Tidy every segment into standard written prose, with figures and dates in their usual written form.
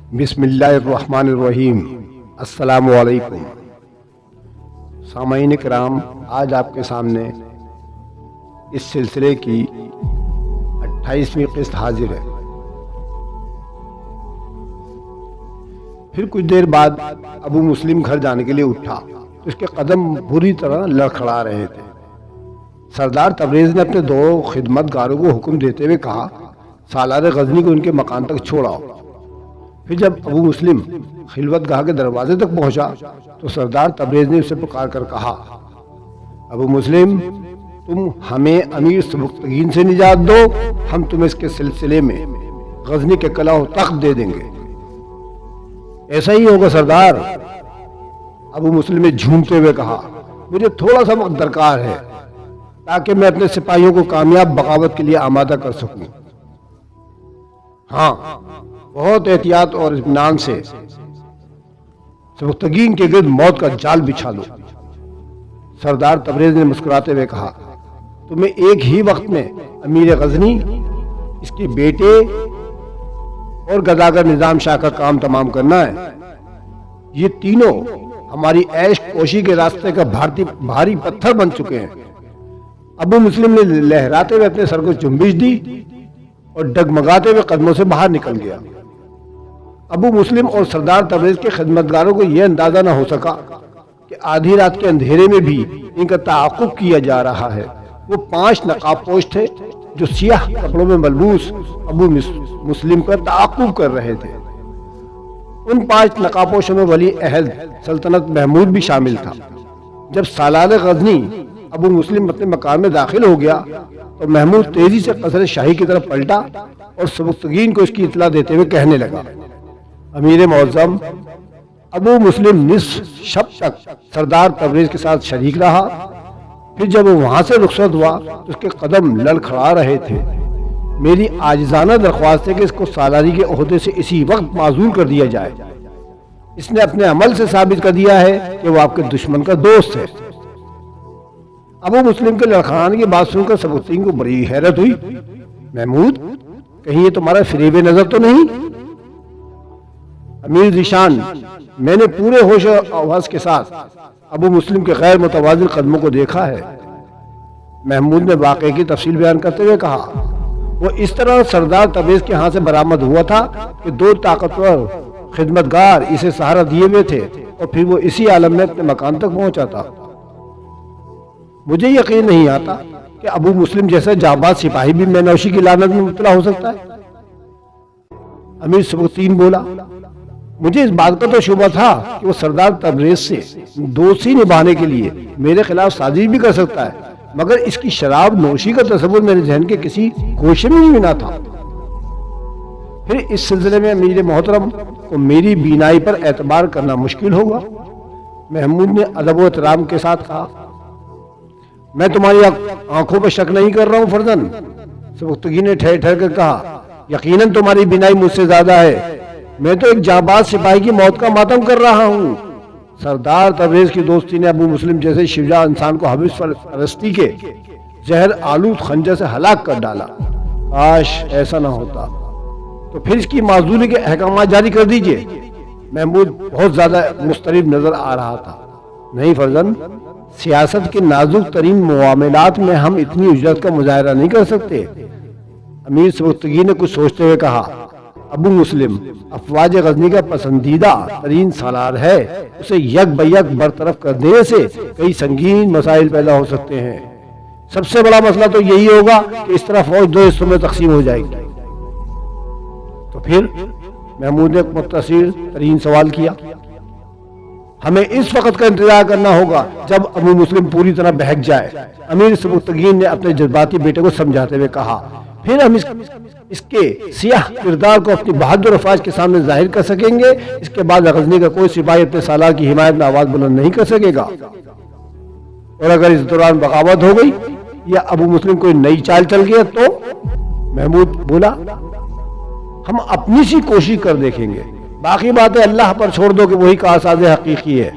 بسم اللہ الرحمن الرحیم۔ السلام علیکم سامعین کرام، آج آپ کے سامنے اس سلسلے کی 28ویں قسط حاضر ہے۔ پھر کچھ دیر بعد ابو مسلم گھر جانے کے لیے اٹھا تو اس کے قدم بری طرح لڑکھڑا رہے تھے۔ سردار تبریز نے اپنے دو خدمتگاروں کو حکم دیتے ہوئے کہا، سالار غزنی کو ان کے مکان تک چھوڑاؤ۔ پھر جب ابو مسلم خلوت گاہ کے دروازے تک پہنچا تو سردار تبریز نے اسے پکار کر کہا، ابو مسلم، تم ہمیں امیر سبکتگین سے نجات دو، ہم تمہیں اس کے سلسلے میں غزنی کے قلعہ و تخت دے دیں گے۔ ایسا ہی ہوگا سردار، ابو مسلم نے جھومتے ہوئے کہا، مجھے تھوڑا سا وقت درکار ہے تاکہ میں اپنے سپاہیوں کو کامیاب بغاوت کے لیے آمادہ کر سکوں۔ ہاں، بہت احتیاط اور اطمینان سے سبکتگین کے گرد موت کا جال بچھا لو۔ سردار تبریز نے مسکراتے ہوئے کہا، تمہیں ایک ہی وقت میں امیر غزنی، اس کے بیٹے اور گداگر نظام شاہ کا کام تمام کرنا ہے۔ یہ تینوں ہماری عیش کوشی کے راستے کا بھاری پتھر بن چکے ہیں۔ ابو مسلم نے لہراتے ہوئے اپنے سر کو جنبش دی اور ڈگمگاتے ہوئے قدموں سے باہر نکل گیا۔ ابو مسلم اور سردار تبریز کے خدمتگاروں کو یہ اندازہ نہ ہو سکا کہ آدھی رات کے اندھیرے میں بھی ان کا تعاقب کیا جا رہا ہے۔ وہ 5 نقاب پوش تھے جو سیاہ کپڑوں میں ملبوس ابو مسلم کا تعاقب کر رہے تھے۔ ان 5 نقاب پوشوں میں ولی عہد سلطنت محمود بھی شامل تھا۔ جب سالار غزنی ابو مسلم اپنے مکان میں داخل ہو گیا تو محمود تیزی سے قصر شاہی کی طرف پلٹا اور سبکتگین کو اس کی اطلاع دیتے ہوئے کہنے لگا، امیر معظم، ابو مسلم نصف شب تک سردار تبریز کے ساتھ شریک رہا۔ پھر جب وہ وہاں سے رخصت ہوا تو اس کے قدم لڑکھڑا رہے تھے۔ میری عاجزانہ درخواست ہے کہ اس کو سالاری کے عہدے سے اسی وقت معزول کر دیا جائے۔ اس نے اپنے عمل سے ثابت کر دیا ہے کہ وہ آپ کے دشمن کا دوست ہے۔ ابو مسلم کے لڑکھڑانے کی بات سن کر سبکتگین کو بڑی حیرت ہوئی۔ محمود، کہیں یہ تمہارا فریب نظر تو نہیں؟ امیر ذیشان، میں نے پورے ہوش و حواس کے ساتھ ابو مسلم کے غیر متوازن قدموں کو دیکھا ہے۔ محمود نے واقعے کی تفصیل بیان کرتے ہوئے کہا، وہ اس طرح سردار تبریز کے ہاں سے برآمد ہوا تھا کہ 2 طاقتور خدمتگار اسے سہارا دیے ہوئے تھے اور پھر وہ اسی عالم میں اپنے مکان تک پہنچا تھا۔ مجھے یقین نہیں آتا کہ ابو مسلم جیسا جانباز سپاہی بھی مینوشی کی لعنت میں مبتلا ہو سکتا ہے۔ امیر سبکتگین بولا، مجھے اس بات کا تو شبہ تھا کہ وہ سردار تبریز سے دوستی نبھانے کے لیے میرے خلاف سازش بھی کر سکتا ہے، مگر اس کی شراب نوشی کا تصور میرے ذہن کے کسی گوشے میں نہیں بنا تھا۔ پھر اس سلسلے میں امیر محترم کو میری بینائی پر اعتبار کرنا مشکل ہوگا۔ محمود نے ادب و احترام کے ساتھ کہا، میں تمہاری آنکھوں پہ شک نہیں کر رہا ہوں فرزن۔ سبکتگین نے ٹھہر ٹھہر کر کہا، یقیناً تمہاری بینائی مجھ سے زیادہ ہے۔ میں تو ایک جانباز سپاہی کی موت کا ماتم کر رہا ہوں۔ سردار تبریز کی دوستی نے ابو مسلم جیسے شجاع انسان کو حوث پرستی کے زہر آلود خنجر سے ہلاک کر ڈالا۔ کاش ایسا نہ ہوتا، تو پھر اس کی معزولی کے احکامات جاری کر دیجئے۔ محمود بہت زیادہ مضطرب نظر آ رہا تھا۔ نہیں فرزند، سیاست کے نازک ترین معاملات میں ہم اتنی اجرت کا مظاہرہ نہیں کر سکتے۔ امیر سبکتگین نے کچھ سوچتے ہوئے کہا، ابو مسلم افواج غزنی کا پسندیدہ ترین سالار ہے، اسے یک بیک برطرف کر دینے سے کئی سنگین مسائل پیدا ہو سکتے ہیں۔ سب سے بڑا مسئلہ تو یہی ہوگا کہ اس طرح فوج 2 حصوں میں تقسیم ہو جائے گی۔ تو پھر محمود نے ایک مختصر ترین سوال کیا، ہمیں اس وقت کا انتظار کرنا ہوگا جب ابو مسلم پوری طرح بہک جائے۔ امیر سبکتگین نے اپنے جذباتی بیٹے کو سمجھاتے ہوئے کہا، پھر ہم اس کے سیاہ کردار کو اپنی بہادر افواج کے سامنے ظاہر کر سکیں گے۔ اس کے بعد غزنی کا کوئی سپاہی اپنے سالار کی حمایت میں آواز بلند نہیں کر سکے گا، اور اگر اس دوران بغاوت ہو گئی یا ابو مسلم کوئی نئی چال چل گیا تو؟ محمود بولا، ہم اپنی سی کوشش کر دیکھیں گے، باقی باتیں اللہ پر چھوڑ دو کہ وہی کارساز حقیقی ہے۔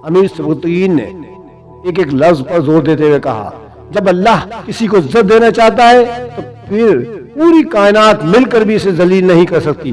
امیر سبکتگین نے ایک ایک لفظ پر زور دیتے ہوئے کہا، جب اللہ کسی کو عزت دینا چاہتا ہے تو پھر پوری کائنات مل کر بھی اسے ذلیل نہیں کر سکتی۔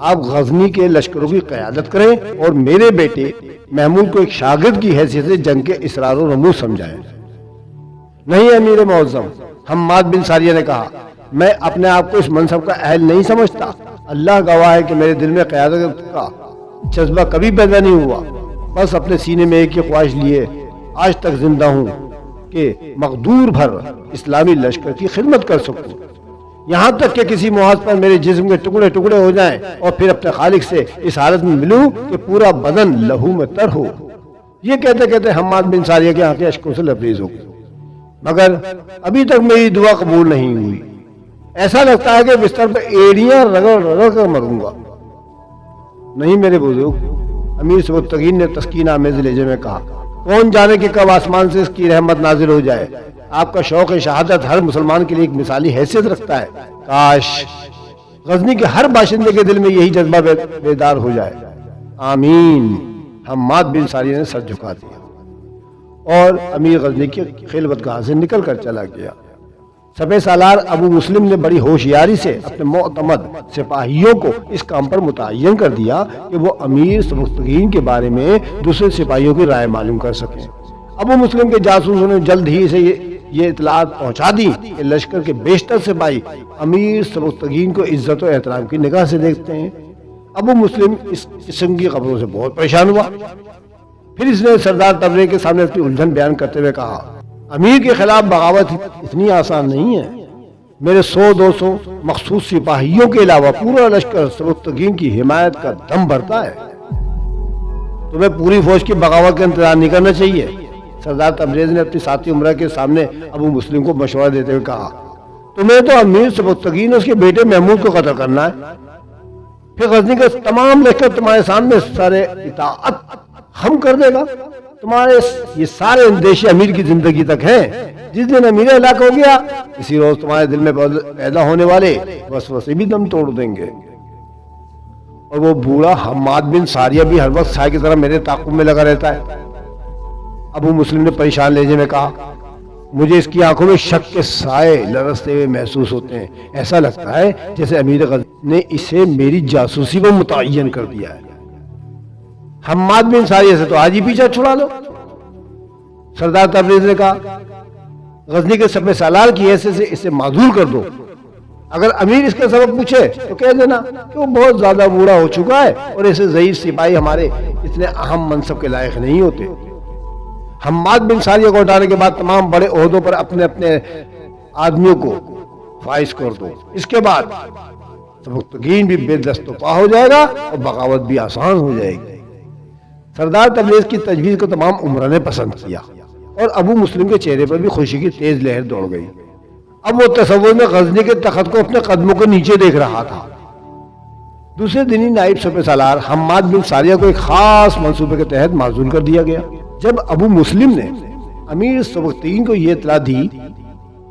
آپ غزنی کے لشکروں کی قیادت کریں اور میرے بیٹے محمود کو ایک شاگرد کی حیثیت سے جنگ کے اسرار و رموز سمجھائیں۔ نہیں امیر معظم، حماد بن ساریہ نے کہا، میں اپنے آپ کو اس منصب کا اہل نہیں سمجھتا۔ اللہ گواہ ہے کہ میرے دل میں قیادت کا جذبہ کبھی پیدا نہیں ہوا، بس اپنے سینے میں ایک ہی خواہش لیے آج تک زندہ ہوں کہ مقدور بھر اسلامی لشکر کی خدمت کر سکوں، یہاں تک کہ کسی محاذ پر میرے جسم کے ٹکڑے ٹکڑے ہو جائیں اور پھر اپنے خالق سے اس حالت میں ملوں کہ پورا بدن لہو میں تر ہو۔ یہ کہتے کہتے حماد بن ساریہ کی آنکھیں اشکوں سے لبریز ہو گئی، مگر ابھی تک میری دعا قبول نہیں ہوئی۔ ایسا لگتا ہے کہ بستر پہ ایڑیاں رگڑ رگڑ کر مروں گا۔ نہیں میرے بزرگ، امیر سبکتگین نے تسکین آمیز لہجے میں کہا، کون جانے کہ کب آسمان سے اس کی رحمت نازل ہو جائے۔ آپ کا شوق شہادت ہر مسلمان کے لیے ایک مثالی حیثیت رکھتا ہے، کاش غزنی کے ہر باشندے کے دل میں یہی جذبہ بیدار ہو جائے۔ آمین۔ حماد بن ساریہ نے سر جھکا دیا اور امیر غزنی کی خلوت گاہ سے نکل کر چلا گیا۔ سپہ سالار ابو مسلم نے بڑی ہوشیاری سے اپنے معتمد سپاہیوں کو اس کام پر متعین کر دیا کہ وہ امیر سبکتگین کے بارے میں دوسرے سپاہیوں کی رائے معلوم کر سکیں۔ ابو مسلم کے جاسوسوں نے جلد ہی سے یہ اطلاعات پہنچا دی کہ لشکر کے بیشتر سپاہی امیر سبکتگین کو عزت و احترام کی نگاہ سے دیکھتے ہیں۔ ابو مسلم اس قسم کی خبروں سے بہت پریشان ہوا۔ پھر اس نے سردار تبریز کے سامنے اپنی الجھن بیان کرتے ہوئے کہا، امیر کے خلاف بغاوت اتنی آسان نہیں ہے۔ میرے 100-200 مخصوص سپاہیوں کے علاوہ پورا لشکر سبکتگین کی حمایت کا دم بھرتا ہے۔ تمہیں پوری فوج کی بغاوت کا انتظار نہیں کرنا چاہیے۔ سردار تبریز نے اپنی ساتھی عمرہ کے سامنے ابو مسلم کو مشورہ دیتے ہوئے کہا، تمہیں تو امیر سبکتگین اور اس کے بیٹے محمود کو قتل کرنا ہے، پھر غزنی کا تمام لشکر تمہارے سامنے سارے اطاعت خم کر دے گا۔ تمہارے یہ سارے اندیشے امیر کی زندگی تک ہیں۔ جس دن امیر ہلاک ہو گیا، اسی روز تمہارے دل میں پیدا ہونے والے وسوسے بھی دم توڑ دیں گے۔ اور وہ بوڑھا حماد بن ساریہ بھی ہر وقت سائے کی طرح میرے تعاقب میں لگا رہتا ہے۔ ابو مسلم نے پریشان لہجے میں کہا، مجھے اس کی آنکھوں میں شک کے سائے لرزتے ہوئے محسوس ہوتے ہیں۔ ایسا لگتا ہے جیسے امیر غزنی نے اسے میری جاسوسی پر متعین کر دیا ہے۔ حماد بن ساریہ سے تو آج ہی پیچھا چھڑا لو۔ سردار تبریز نے کہا، غزنی کے سپہ سالار کی حیثیت سے اسے معزول کر دو۔ اگر امیر اس کا سبب پوچھے تو کہہ دینا کہ وہ بہت زیادہ بوڑھا ہو چکا ہے اور ایسے ضعیف سپاہی ہمارے اتنے اہم منصب کے لائق نہیں ہوتے۔ حماد بن ساریہ کو ہٹانے کے بعد تمام بڑے عہدوں پر اپنے اپنے آدمیوں کو فائز کر دو۔ اس کے بعد سبکتگین بھی بے دست و پا ہو جائے گا اور بغاوت بھی آسان ہو جائے گی۔ سردار تبریز کی تجویز کو تمام عمرہ نے پسند کیا اور ابو مسلم کے چہرے پر بھی خوشی کی تیز لہر دوڑ گئی۔ اب وہ تصور میں غزنی کے تخت کو اپنے قدموں کے نیچے دیکھ رہا تھا۔ دوسرے دن ہی نائب سپہ سالار حماد بن ساریہ کو ایک خاص منصوبے کے تحت معزول کر دیا گیا۔ جب ابو مسلم نے امیر سبکتگین کو یہ اطلاع دی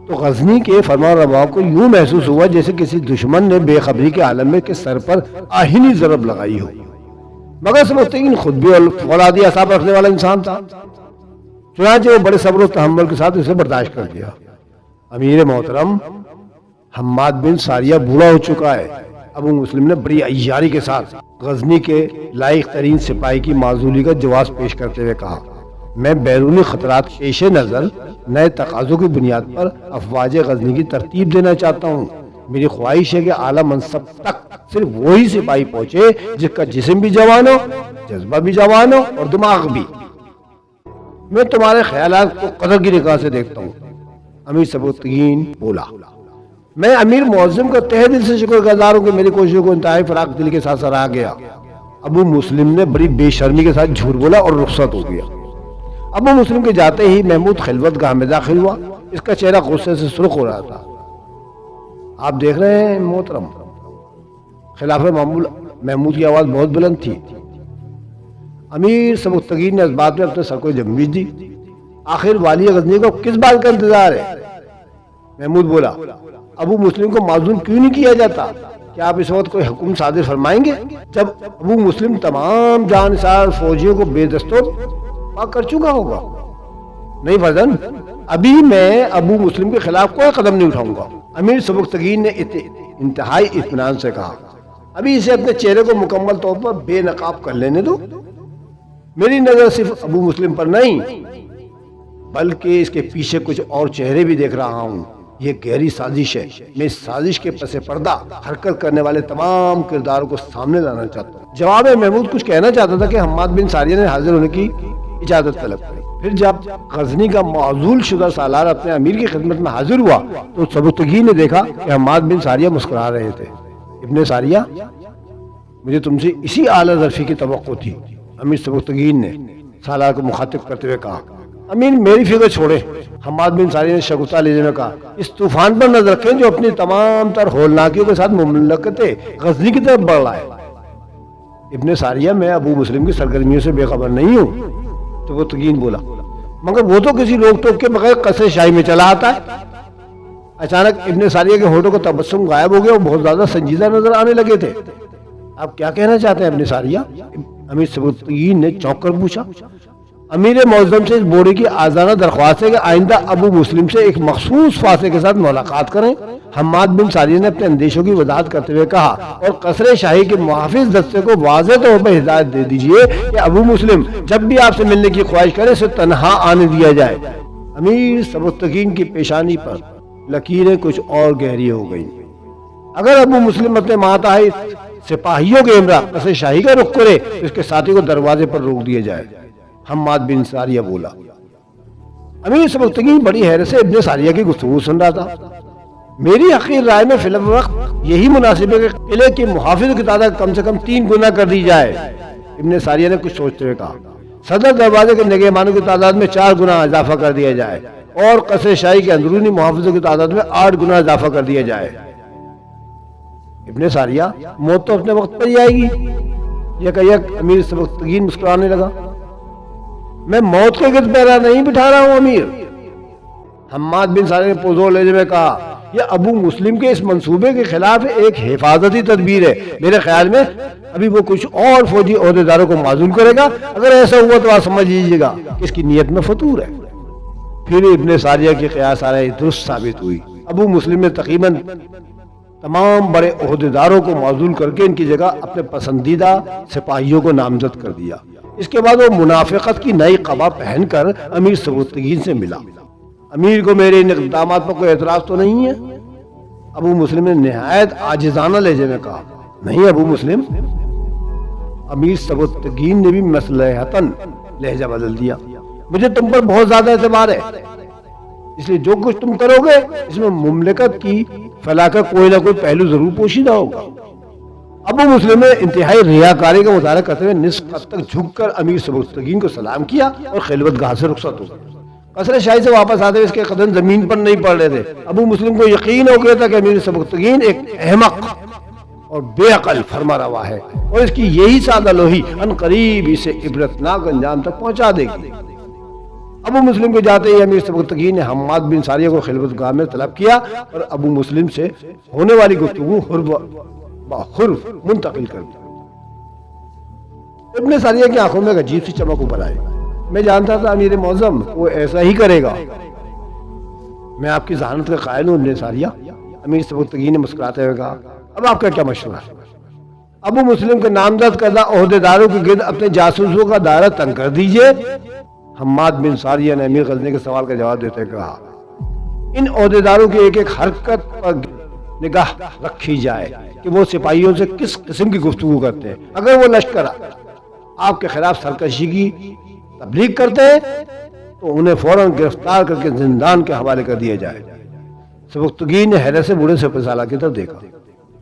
تو غزنی کے فرمان روا کو یوں محسوس ہوا جیسے کسی دشمن نے بے خبری کے عالم میں کے سر پر آہنی ضرب لگائی ہو، مگر سبکتگین خود بھی فولادی اعصاب رکھنے والا انسان تھا، چنانچہ وہ بڑے صبر و تحمل کے ساتھ اسے برداشت کر دیا۔ امیر محترم، حماد بن ساریہ بوڑھا ہو چکا ہے۔ ابو مسلم نے بڑی عیاری کے ساتھ غزنی کے لائق ترین سپاہی کی معزولی کا جواز پیش کرتے ہوئے کہا، میں بیرونی خطرات پیش نظر نئے تقاضوں کی بنیاد پر افواج غزنی کی ترتیب دینا چاہتا ہوں۔ میری خواہش ہے کہ اعلیٰ منصب تک صرف وہی سپاہی پہنچے جس کا جسم بھی جوان ہو، جذبہ بھی جوان ہو اور دماغ بھی۔ میں تمہارے خیالات کو قدر کی نگاہ سے دیکھتا ہوں۔ امیر سبکتگین بولا، میں امیر معظم کا تہ دل سے شکر گزار ہوں کہ میری کوششوں کو انتہائی فراخ دل کے ساتھ سراہا گیا۔ ابو مسلم نے بڑی بے شرمی کے ساتھ جھوٹ بولا اور رخصت ہو گیا۔ ابو مسلم کے جاتے ہی محمود خلوت گاہ میں داخل ہوا۔ اس کا چہرہ غصے سے سرخ ہو رہا تھا۔ آپ دیکھ رہے ہیں محترم، خلاف معمول محمود کی آواز بہت بلند تھی۔ امیر سبکتگین نے اس بات میں اپنے سر کو جمویش دی، آخر والی غزنی کو کس بات کا انتظار ہے؟ محمود بولا، ابو مسلم کو معزول کیوں نہیں کیا جاتا؟ کیا آپ اس وقت کوئی حکم صادر فرمائیں گے جب ابو مسلم تمام جانسار فوجیوں کو بے دستور پاک کر چکا ہوگا؟ نہیں فرزند، ابھی میں ابو مسلم کے خلاف کوئی قدم نہیں اٹھاؤں گا۔ امیر سبکتگین نے انتہائی اطمینان سے کہا، ابھی اسے اپنے چہرے کو مکمل طور پر بے نقاب کر لینے دو. میری نظر صرف ابو مسلم پر نہیں بلکہ اس کے پیچھے کچھ اور چہرے بھی دیکھ رہا ہوں. یہ گہری سازش ہے. میں اس سازش کے پس پردہ حرکت کرنے والے تمام کرداروں کو سامنے لانا چاہتا ہوں. جواب میں محمود کچھ کہنا چاہتا تھا کہ حماد بن ساریہ نے حاضر ہونے کی اجازت طلب کی. پھر جب غزنی کا معزول شدہ سالار اپنے امیر کی خدمت میں حاضر ہوا تو سبکتگین نے دیکھا کہ حماد بن ساریہ مسکرا رہے تھے. ابن ساریہ، مجھے تم سے اسی اعلیٰ ظرفی کی توقع تھی. امیر سبکتگین نے سالار کو مخاطب کرتے ہوئے کہا. امیر میری فکر چھوڑے. حماد بن ساریہ نے شگفتہ لہجے میں کہا. اس طوفان پر نظر رکھیں جو اپنی تمام تر ہولناکیوں کے ساتھ مملکت غزنی کی طرف بڑھ رہا ہے. ابن ساریہ، میں ابو مسلم کی سرگرمیوں سے بے خبر نہیں ہوں. سبکتگین بولا. مگر وہ تو کسی روک ٹوک کے بغیر قصر شاہی میں چلا آتا ہے. اچانک ابن ساریہ کے ہونٹوں کا تبسم غائب ہو گیا اور بہت زیادہ سنجیدہ نظر آنے لگے تھے. آپ کیا کہنا چاہتے ہیں ابن ساریہ؟ امیر سبکتگین نے چونک کر پوچھا. امیر معظم سے اس بوڑھے کی آزادہ درخواست ہے کہ آئندہ ابو مسلم سے ایک مخصوص فاصلے کے ساتھ ملاقات کریں. حماد بن ساریہ نے اپنے اندیشوں کی وضاحت کرتے ہوئے کہا. اور قصر شاہی کے محافظ دستے کو واضح طور پر ہدایت دے دیجئے کہ ابو مسلم جب بھی آپ سے ملنے کی خواہش کرے اسے تنہا آنے دیا جائے. امیر سبکتگین کی پیشانی پر لکیریں کچھ اور گہری ہو گئیں. اگر ابو مسلم اپنے ماتحت سپاہیوں کے ہمراہ قصر شاہی کا رخ کرے تو اس کے ساتھی کو دروازے پر روک دیا جائے. حماد بن ساریہ بولا. امیر سبکتگین بڑی حیرت سے ابن ساریہ کی گفتگو سن رہا تھا. میری حقیر رائے میں فی الوقت یہی مناسب ہے کہ قلعے کے محافظ کی تعداد کم سے کم 3 گنا کر دی جائے. ابن ساریہ نے کچھ سوچتے ہوئے کہا. صدر دروازے کے نگہبانوں کی تعداد میں 4 گنا اضافہ کر دیا جائے اور قصر شاہی کے اندرونی محافظوں کی تعداد میں 8 گنا اضافہ کر دیا جائے. ابن ساریہ، موت تو اپنے وقت پر ہی آئے گی. یک امیر سبکتگین مسکرانے لگا. میں موت کے گرد پیرا نہیں بٹھا رہا ہوں امیر. حماد بن ساریہ نے پرزور لہجے میں کہا. یہ ابو مسلم کے اس منصوبے کے خلاف ایک حفاظتی تدبیر ہے. میرے خیال میں ابھی وہ کچھ اور فوجی عہدیداروں کو معزول کرے گا. اگر ایسا ہوا تو آپ سمجھ لیجیے گا کہ اس کی نیت میں فطور ہے. پھر ابن ساریہ کی قیاس آرائی درست ثابت ہوئی. ابو مسلم نے تقریباً تمام بڑے عہدیداروں کو معزول کر کے ان کی جگہ اپنے پسندیدہ سپاہیوں کو نامزد کر دیا. اس کے بعد وہ منافقت کی نئی قبا پہن کر امیر سبکتگین سے ملا. امیر کو میرے ان اقدامات پر کوئی اعتراض تو نہیں ہے؟ ابو مسلم نے نہایت عاجزانہ لہجے میں کہا. نہیں ابو مسلم. امیر سبکتگین نے بھی مصلحتاً لہجہ بدل دیا. مجھے تم پر بہت زیادہ اعتبار ہے، اس لیے جو کچھ تم کرو گے اس میں مملکت کی فلاح کا کوئی نہ کوئی پہلو ضرور پوشیدہ ہوگا. ابو مسلم نے انتہائی ریاکاری کا مظاہرہ کرتے ہوئے نصف قد تک جھک کر امیر سبکتگین کو سلام کیا اور خلوت گاہ سے رخصت ہو گئے. قصر شاہی سے واپس آتے ہوئے اس کے قدم زمین پر نہیں پڑ رہے تھے. ابو مسلم کو یقین ہو گیا تھا کہ امیر سبکتگین ایک احمق اور بے عقل فرما روا ہے اور اس کی یہی سادہ لوہی ان قریب اسے عبرتناک انجام تک پہنچا دے گی. ابو مسلم کے جاتے ہی امیر سبکتگین نے حماد بن ساریہ کو خلوت گاہ میں طلب کیا اور ابو مسلم سے ہونے والی گفتگو حرف منتقل کر دی. ابن ساریہ کی آنکھوں میں ایک عجیب سی چمک ابھر آئی. میں جانتا تھا امیر معظم وہ ایسا ہی کرے گا. میں آپ کی ذہانت کا قائل ہوں ابن ساریہ. امیر سبکتگین نے مسکراتے ہوئے کہا. اب آپ کا کیا مشورہ ہے؟ ابو مسلم کے نامزد کردہ عہدیداروں کے گرد اپنے جاسوسوں کا دائرہ تنگ کر دیجئے. حماد بن ساریہ نے امیر غزنی کے سوال کا جواب دیتے کہا. ان عہدیداروں کی ایک ایک حرکت پر نگاہ رکھی جائے کہ وہ سپاہیوں سے کس قسم کی گفتگو کرتے ہیں. اگر وہ لشکر آپ کے خلاف سرکشی کی تبلیغ کرتے ہیں تو انہیں فوراً گرفتار کر کے زندان کے حوالے کر دیا جائے. سبکتگین نے حیرت سے بوڑھے سپہ سالار کی طرف دیکھا.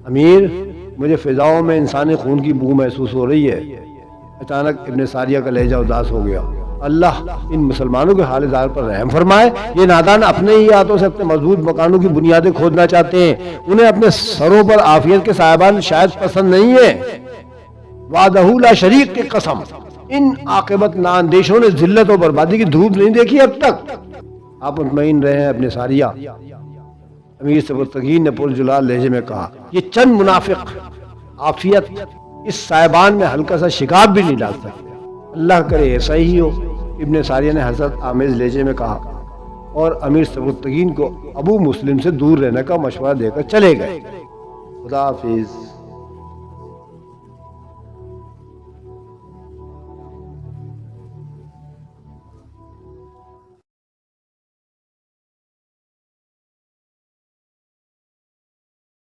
امیر، مجھے فضاؤں میں انسانی خون کی بو محسوس ہو رہی ہے. اچانک ابن ساریہ کا لہجہ اداس ہو گیا. اللہ ان مسلمانوں کے حال زار پر رحم فرمائے. یہ نادان اپنے ہی ہاتھوں سے اپنے مضبوط مکانوں کی بنیادیں کھودنا چاہتے ہیں. انہیں اپنے سروں پر عافیت کے صاحبان شاید پسند نہیں ہے. وعدہ لا شریک کی قسم، ان عاقبت نااندیشوں نے ذلت و بربادی کی دھوپ نہیں دیکھی اب تک. آپ مطمئن رہے ہیں ابن ساریہ. امیر سبکتگین نے پرجلال لہجے میں کہا. یہ چند منافق عافیت اس صاحبان میں ہلکا سا شکاب بھی نہیں ڈال سکتے. اللہ کرے ایسا ہی ہو. ابن ساریہ نے حسرت آمیز لہجے میں کہا اور امیر سبکتگین کو ابو مسلم سے دور رہنے کا مشورہ دے کر چلے گئے. خدا حافظ.